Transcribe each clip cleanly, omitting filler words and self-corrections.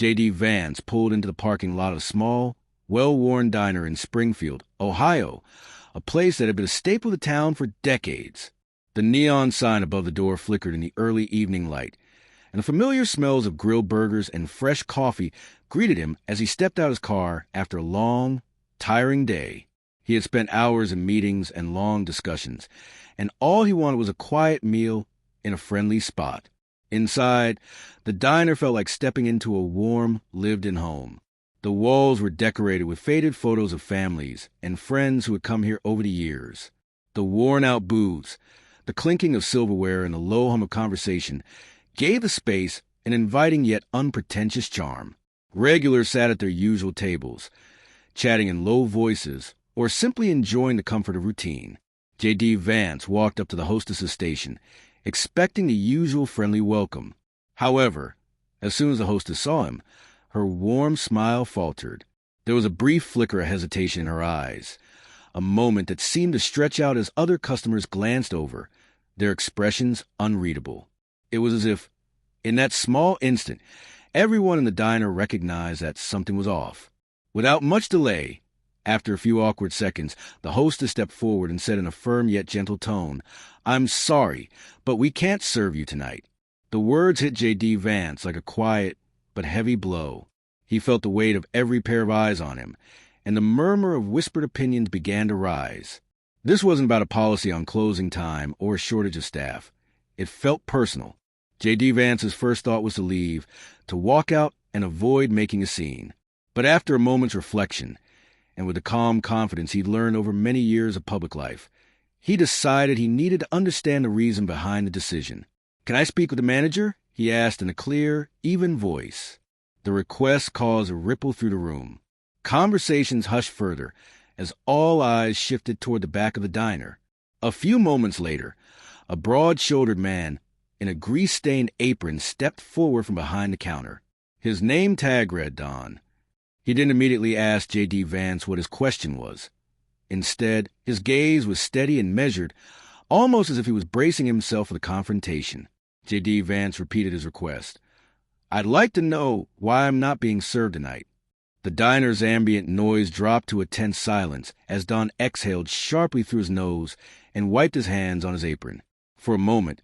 JD Vance pulled into the parking lot of a small, well-worn diner in Springfield, Ohio, a place that had been a staple of the town for decades. The neon sign above the door flickered in the early evening light, and the familiar smells of grilled burgers and fresh coffee greeted him as he stepped out of his car after a long, tiring day. He had spent hours in meetings and long discussions, and all he wanted was a quiet meal in a friendly spot. Inside, the diner felt like stepping into a warm, lived-in home. The walls were decorated with faded photos of families and friends who had come here over the years. The worn-out booths, the clinking of silverware, and the low hum of conversation gave the space an inviting yet unpretentious charm. Regulars sat at their usual tables, chatting in low voices or simply enjoying the comfort of routine. JD Vance walked up to the hostess's station, expecting the usual friendly welcome. However, as soon as the hostess saw him, her warm smile faltered. There was a brief flicker of hesitation in her eyes, a moment that seemed to stretch out as other customers glanced over, their expressions unreadable. It was as if, in that small instant, everyone in the diner recognized that something was off. Without much delay, after a few awkward seconds, the hostess stepped forward and said in a firm yet gentle tone, "I'm sorry, but we can't serve you tonight." The words hit JD Vance like a quiet but heavy blow. He felt the weight of every pair of eyes on him, and the murmur of whispered opinions began to rise. This wasn't about a policy on closing time or a shortage of staff. It felt personal. JD Vance's first thought was to leave, to walk out and avoid making a scene. But after a moment's reflection, and with the calm confidence he'd learned over many years of public life, he decided he needed to understand the reason behind the decision. "Can I speak with the manager?" he asked in a clear, even voice. The request caused a ripple through the room. Conversations hushed further as all eyes shifted toward the back of the diner. A few moments later, a broad-shouldered man in a grease-stained apron stepped forward from behind the counter. His name tag read Don. He didn't immediately ask JD Vance what his question was. Instead, his gaze was steady and measured, almost as if he was bracing himself for the confrontation. JD Vance repeated his request. "I'd like to know why I'm not being served tonight." The diner's ambient noise dropped to a tense silence as Don exhaled sharply through his nose and wiped his hands on his apron. For a moment,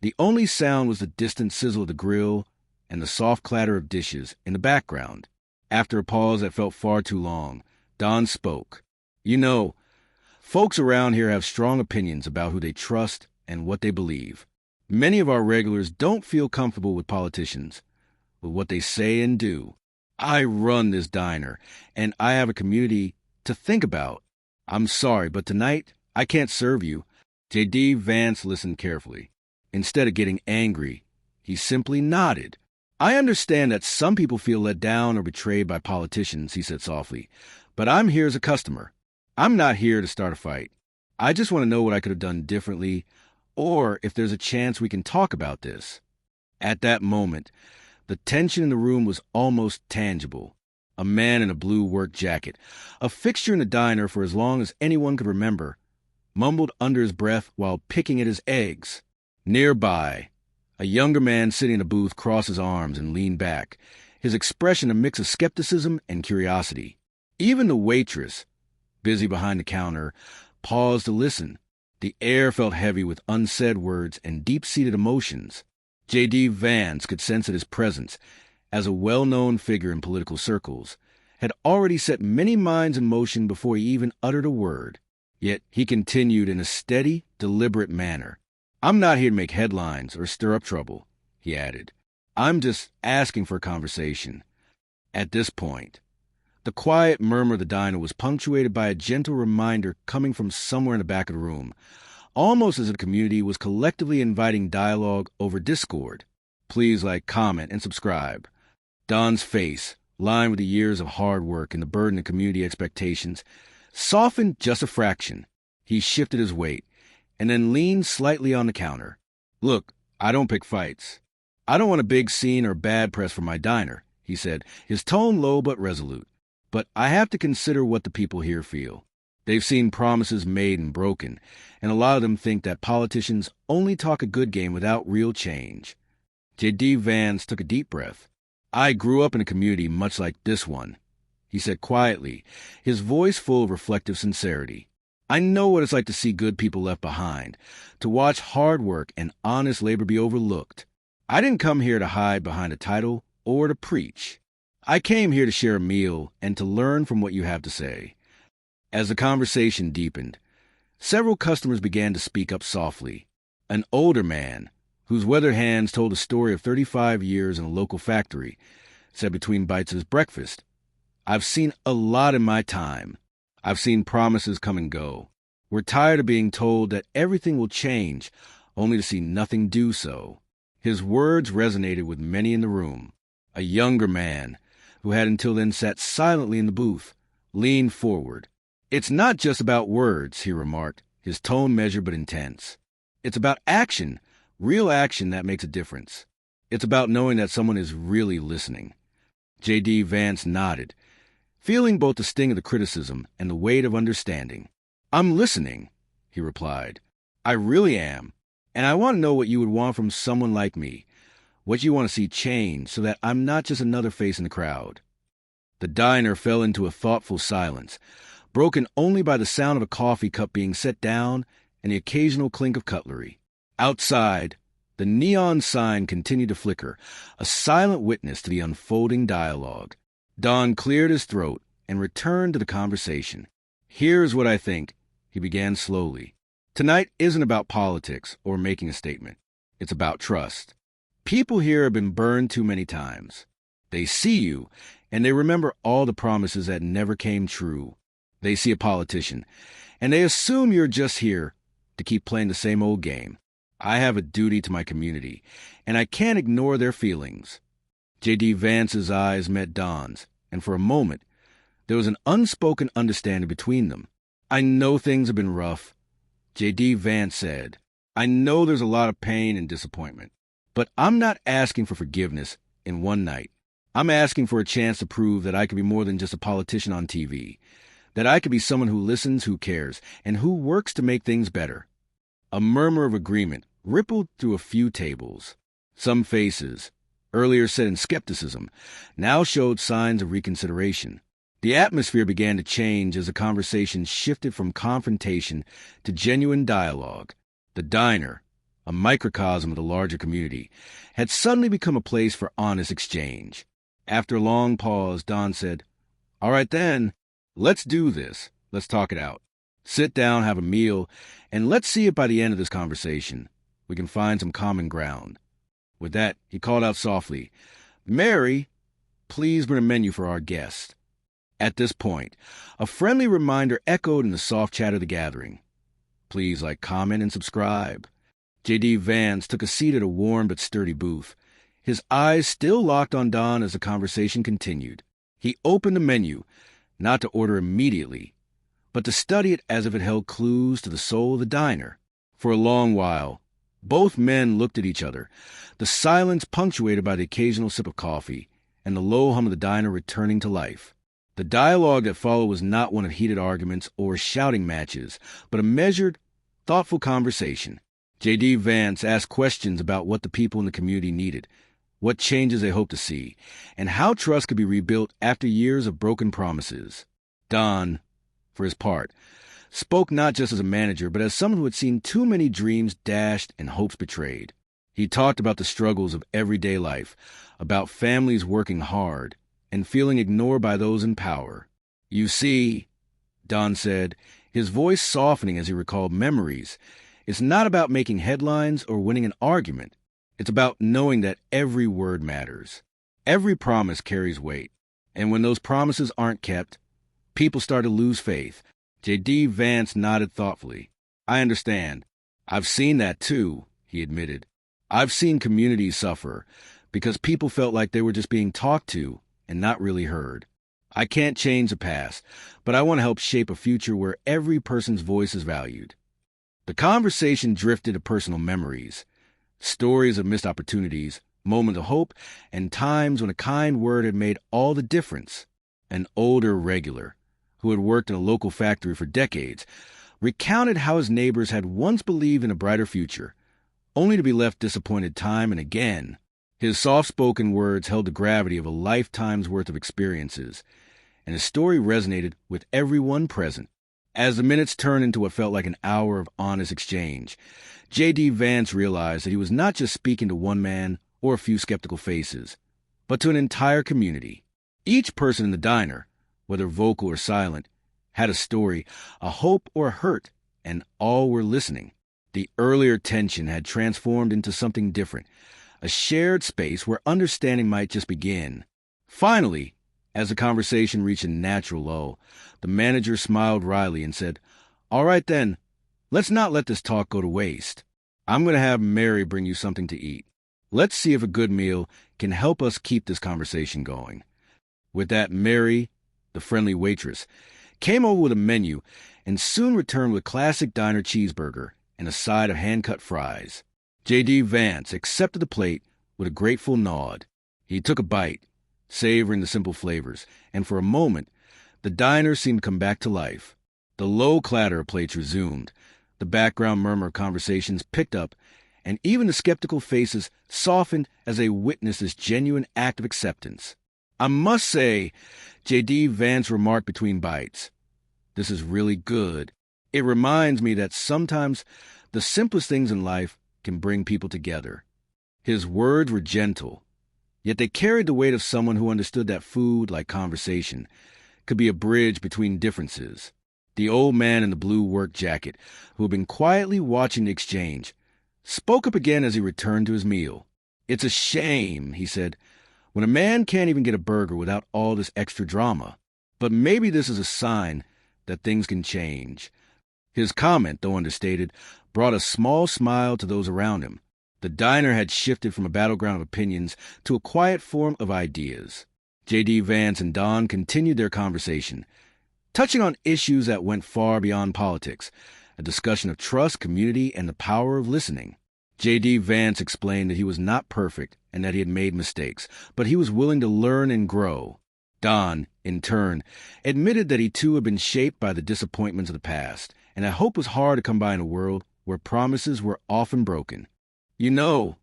the only sound was the distant sizzle of the grill and the soft clatter of dishes in the background. After a pause that felt far too long, Don spoke. "You know, folks around here have strong opinions about who they trust and what they believe. Many of our regulars don't feel comfortable with politicians, with what they say and do. I run this diner, and I have a community to think about. I'm sorry, but tonight I can't serve you." JD Vance listened carefully. Instead of getting angry, he simply nodded. "I understand that some people feel let down or betrayed by politicians," he said softly, "but I'm here as a customer. I'm not here to start a fight. I just want to know what I could have done differently, or if there's a chance we can talk about this." At that moment, the tension in the room was almost tangible. A man in a blue work jacket, a fixture in the diner for as long as anyone could remember, mumbled under his breath while picking at his eggs. Nearby, a younger man sitting in a booth crossed his arms and leaned back, his expression a mix of skepticism and curiosity. Even the waitress, busy behind the counter, paused to listen. The air felt heavy with unsaid words and deep-seated emotions. JD Vance could sense that his presence, as a well-known figure in political circles, had already set many minds in motion before he even uttered a word. Yet he continued in a steady, deliberate manner. "I'm not here to make headlines or stir up trouble," he added. "I'm just asking for a conversation." At this point, the quiet murmur of the diner was punctuated by a gentle reminder coming from somewhere in the back of the room, almost as if the community was collectively inviting dialogue over Discord. "Please like, comment, and subscribe." Don's face, lined with the years of hard work and the burden of community expectations, softened just a fraction. He shifted his weight, and then leaned slightly on the counter. "Look, I don't pick fights. I don't want a big scene or bad press for my diner," he said, his tone low but resolute. "But I have to consider what the people here feel. They've seen promises made and broken, and a lot of them think that politicians only talk a good game without real change." JD Vance took a deep breath. I grew up in a community much like this one, he said quietly, his voice full of reflective sincerity. I know what it's like to see good people left behind, to watch hard work and honest labor be overlooked. I didn't come here to hide behind a title or to preach. I came here to share a meal and to learn from what you have to say. As the conversation deepened, several customers began to speak up softly. An older man, whose weathered hands told a story of 35 years in a local factory, said between bites of his breakfast, "I've seen a lot in my time. I've seen promises come and go. We're tired of being told that everything will change, only to see nothing do so." His words resonated with many in the room. A younger man, who had until then sat silently in the booth, leaned forward. "It's not just about words," he remarked, his tone measured but intense. "It's about action, real action that makes a difference. It's about knowing that someone is really listening." JD Vance nodded, feeling both the sting of the criticism and the weight of understanding. "I'm listening," he replied. "I really am. And I want to know what you would want from someone like me, what you want to see change so that I'm not just another face in the crowd." The diner fell into a thoughtful silence, broken only by the sound of a coffee cup being set down and the occasional clink of cutlery. Outside, the neon sign continued to flicker, a silent witness to the unfolding dialogue. Don cleared his throat and returned to the conversation. "Here's what I think," he began slowly. "Tonight isn't about politics or making a statement. It's about trust. People here have been burned too many times. They see you, and they remember all the promises that never came true. They see a politician, and they assume you're just here to keep playing the same old game. I have a duty to my community, and I can't ignore their feelings." JD Vance's eyes met Don's, and for a moment, there was an unspoken understanding between them. "I know things have been rough," JD Vance said. "I know there's a lot of pain and disappointment. But I'm not asking for forgiveness in one night. I'm asking for a chance to prove that I can be more than just a politician on TV, that I can be someone who listens, who cares, and who works to make things better." A murmur of agreement rippled through a few tables. Some faces, earlier set in skepticism, now showed signs of reconsideration. The atmosphere began to change as the conversation shifted from confrontation to genuine dialogue. The diner, a microcosm of the larger community, had suddenly become a place for honest exchange. After a long pause, Don said, "All right then, let's do this. Let's talk it out. Sit down, have a meal, and let's see if by the end of this conversation we can find some common ground." With that, he called out softly, "Mary, please bring a menu for our guest." At this point, a friendly reminder echoed in the soft chat of the gathering. "Please like, comment, and subscribe." JD Vance took a seat at a warm but sturdy booth, his eyes still locked on Don as the conversation continued. He opened the menu, not to order immediately, but to study it as if it held clues to the soul of the diner. For a long while, both men looked at each other, the silence punctuated by the occasional sip of coffee and the low hum of the diner returning to life. The dialogue that followed was not one of heated arguments or shouting matches, but a measured, thoughtful conversation. JD Vance asked questions about what the people in the community needed, what changes they hoped to see, and how trust could be rebuilt after years of broken promises. Don, for his part, spoke not just as a manager, but as someone who had seen too many dreams dashed and hopes betrayed. He talked about the struggles of everyday life, about families working hard and feeling ignored by those in power. "You see," Don said, his voice softening as he recalled memories, "it's not about making headlines or winning an argument. It's about knowing that every word matters. Every promise carries weight. And when those promises aren't kept, people start to lose faith." JD Vance nodded thoughtfully. "I understand. I've seen that too," he admitted. "I've seen communities suffer because people felt like they were just being talked to and not really heard. I can't change the past, but I want to help shape a future where every person's voice is valued." The conversation drifted to personal memories, stories of missed opportunities, moments of hope, and times when a kind word had made all the difference. An older regular, who had worked in a local factory for decades, recounted how his neighbors had once believed in a brighter future, only to be left disappointed time and again. His soft-spoken words held the gravity of a lifetime's worth of experiences, and his story resonated with everyone present. As the minutes turned into what felt like an hour of honest exchange, JD Vance realized that he was not just speaking to one man or a few skeptical faces, but to an entire community. Each person in the diner, whether vocal or silent, had a story, a hope or a hurt, and all were listening. The earlier tension had transformed into something different, a shared space where understanding might just begin. Finally, as the conversation reached a natural lull, the manager smiled wryly and said, "All right then, let's not let this talk go to waste. I'm going to have Mary bring you something to eat. Let's see if a good meal can help us keep this conversation going." With that, Mary, the friendly waitress, came over with a menu and soon returned with a classic diner cheeseburger and a side of hand-cut fries. JD Vance accepted the plate with a grateful nod. He took a bite, savoring the simple flavors, and for a moment, the diner seemed to come back to life. The low clatter of plates resumed, the background murmur of conversations picked up, and even the skeptical faces softened as they witnessed this genuine act of acceptance. "I must say," JD Vance remarked between bites, "this is really good. It reminds me that sometimes the simplest things in life can bring people together." His words were gentle, yet they carried the weight of someone who understood that food, like conversation, could be a bridge between differences. The old man in the blue work jacket, who had been quietly watching the exchange, spoke up again as he returned to his meal. "It's a shame," he said, "when a man can't even get a burger without all this extra drama. But maybe this is a sign that things can change." His comment, though understated, brought a small smile to those around him. The diner had shifted from a battleground of opinions to a quiet forum of ideas. JD Vance and Don continued their conversation, touching on issues that went far beyond politics, a discussion of trust, community, and the power of listening. JD Vance explained that he was not perfect and that he had made mistakes, but he was willing to learn and grow. Don, in turn, admitted that he too had been shaped by the disappointments of the past, and that hope was hard to come by in a world where promises were often broken. "You know,"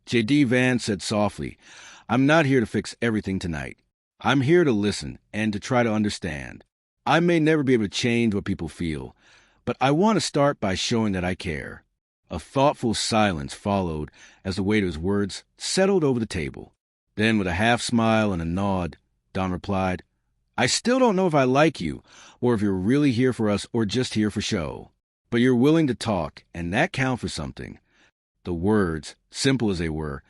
JD Vance said softly, "I'm not here to fix everything tonight. I'm here to listen and to try to understand. I may never be able to change what people feel, but I want to start by showing that I care." A thoughtful silence followed as the weight of his words settled over the table. Then, with a half smile and a nod, Don replied, "I still don't know if I like you, or if you're really here for us or just here for show. But you're willing to talk, and that counts for something." The words, simple as they were,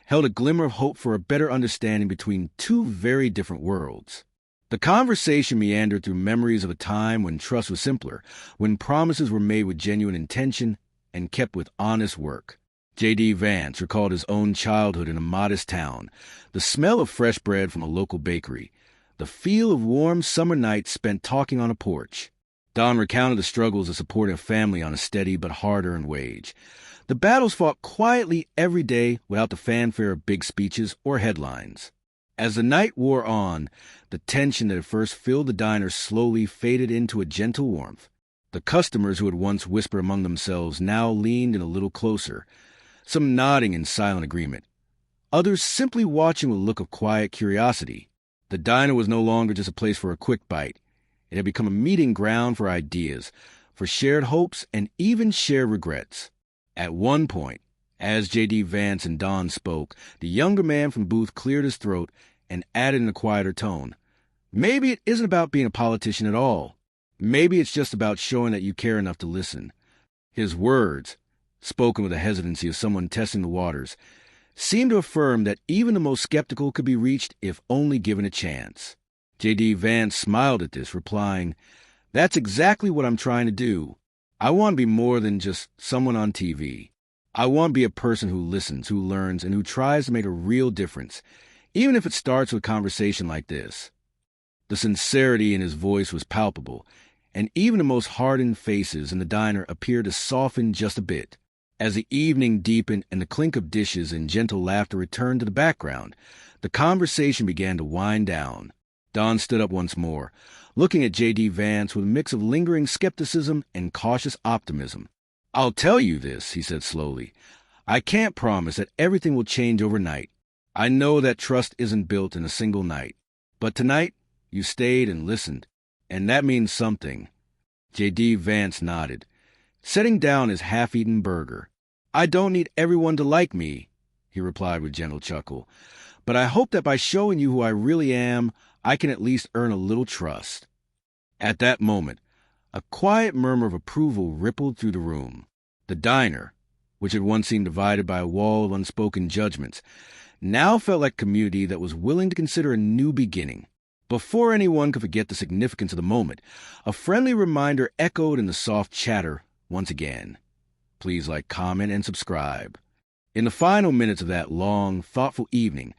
held a glimmer of hope for a better understanding between two very different worlds. The conversation meandered through memories of a time when trust was simpler, when promises were made with genuine intention and kept with honest work. JD Vance recalled his own childhood in a modest town, the smell of fresh bread from a local bakery, the feel of warm summer nights spent talking on a porch. Don recounted the struggles of supporting a family on a steady but hard-earned wage, the battles fought quietly every day without the fanfare of big speeches or headlines. As the night wore on, the tension that had first filled the diner slowly faded into a gentle warmth. The customers who had once whispered among themselves now leaned in a little closer, some nodding in silent agreement, others simply watching with a look of quiet curiosity. The diner was no longer just a place for a quick bite. It had become a meeting ground for ideas, for shared hopes, and even shared regrets. At one point, as JD Vance and Don spoke, the younger man from the booth cleared his throat and added in a quieter tone, "Maybe it isn't about being a politician at all. Maybe it's just about showing that you care enough to listen." His words, spoken with the hesitancy of someone testing the waters, seemed to affirm that even the most skeptical could be reached if only given a chance. JD Vance smiled at this, replying, "That's exactly what I'm trying to do. I want to be more than just someone on TV. I want to be a person who listens, who learns, and who tries to make a real difference, even if it starts with a conversation like this." The sincerity in his voice was palpable, and even the most hardened faces in the diner appeared to soften just a bit. As the evening deepened and the clink of dishes and gentle laughter returned to the background, the conversation began to wind down. Don stood up once more, looking at JD Vance with a mix of lingering skepticism and cautious optimism. "I'll tell you this," he said slowly. "I can't promise that everything will change overnight, I know that trust isn't built in a single night, but tonight you stayed and listened, and that means something." JD Vance nodded, setting down his half-eaten burger. "I don't need everyone to like me," he replied with a gentle chuckle, "but I hope that by showing you who I really am, I can at least earn a little trust." At that moment, a quiet murmur of approval rippled through the room. The diner, which had once seemed divided by a wall of unspoken judgments, now felt like a community that was willing to consider a new beginning. Before anyone could forget the significance of the moment, a friendly reminder echoed in the soft chatter once again. Please like, comment, and subscribe. In the final minutes of that long, thoughtful evening,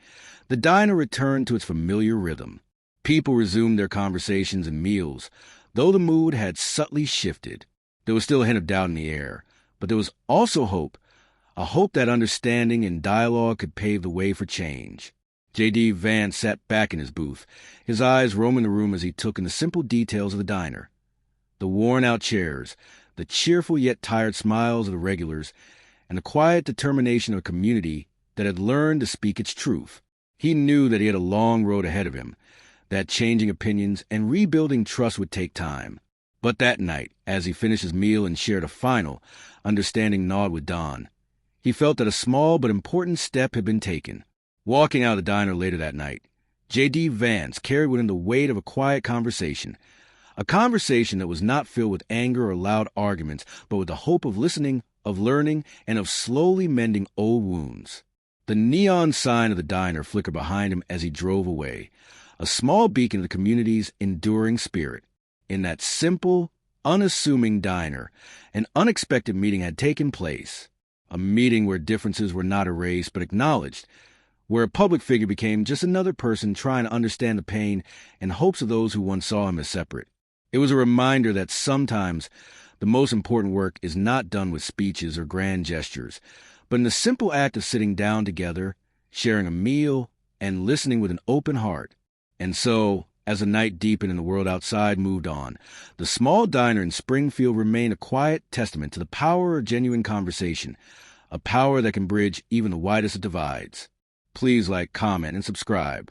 the diner returned to its familiar rhythm. People resumed their conversations and meals, though the mood had subtly shifted. There was still a hint of doubt in the air, but there was also hope, a hope that understanding and dialogue could pave the way for change. JD Vance sat back in his booth, his eyes roaming the room as he took in the simple details of the diner. The worn-out chairs, the cheerful yet tired smiles of the regulars, and the quiet determination of a community that had learned to speak its truth. He knew that he had a long road ahead of him, that changing opinions and rebuilding trust would take time. But that night, as he finished his meal and shared a final, understanding nod with Don, he felt that a small but important step had been taken. Walking out of the diner later that night, JD Vance carried within the weight of a quiet conversation, a conversation that was not filled with anger or loud arguments, but with the hope of listening, of learning, and of slowly mending old wounds. The neon sign of the diner flickered behind him as he drove away, a small beacon of the community's enduring spirit. In that simple, unassuming diner, an unexpected meeting had taken place, a meeting where differences were not erased but acknowledged, where a public figure became just another person trying to understand the pain and hopes of those who once saw him as separate. It was a reminder that sometimes the most important work is not done with speeches or grand gestures, but in the simple act of sitting down together, sharing a meal, and listening with an open heart. And so, as the night deepened and the world outside moved on, the small diner in Springfield remained a quiet testament to the power of genuine conversation, a power that can bridge even the widest of divides. Please like, comment, and subscribe.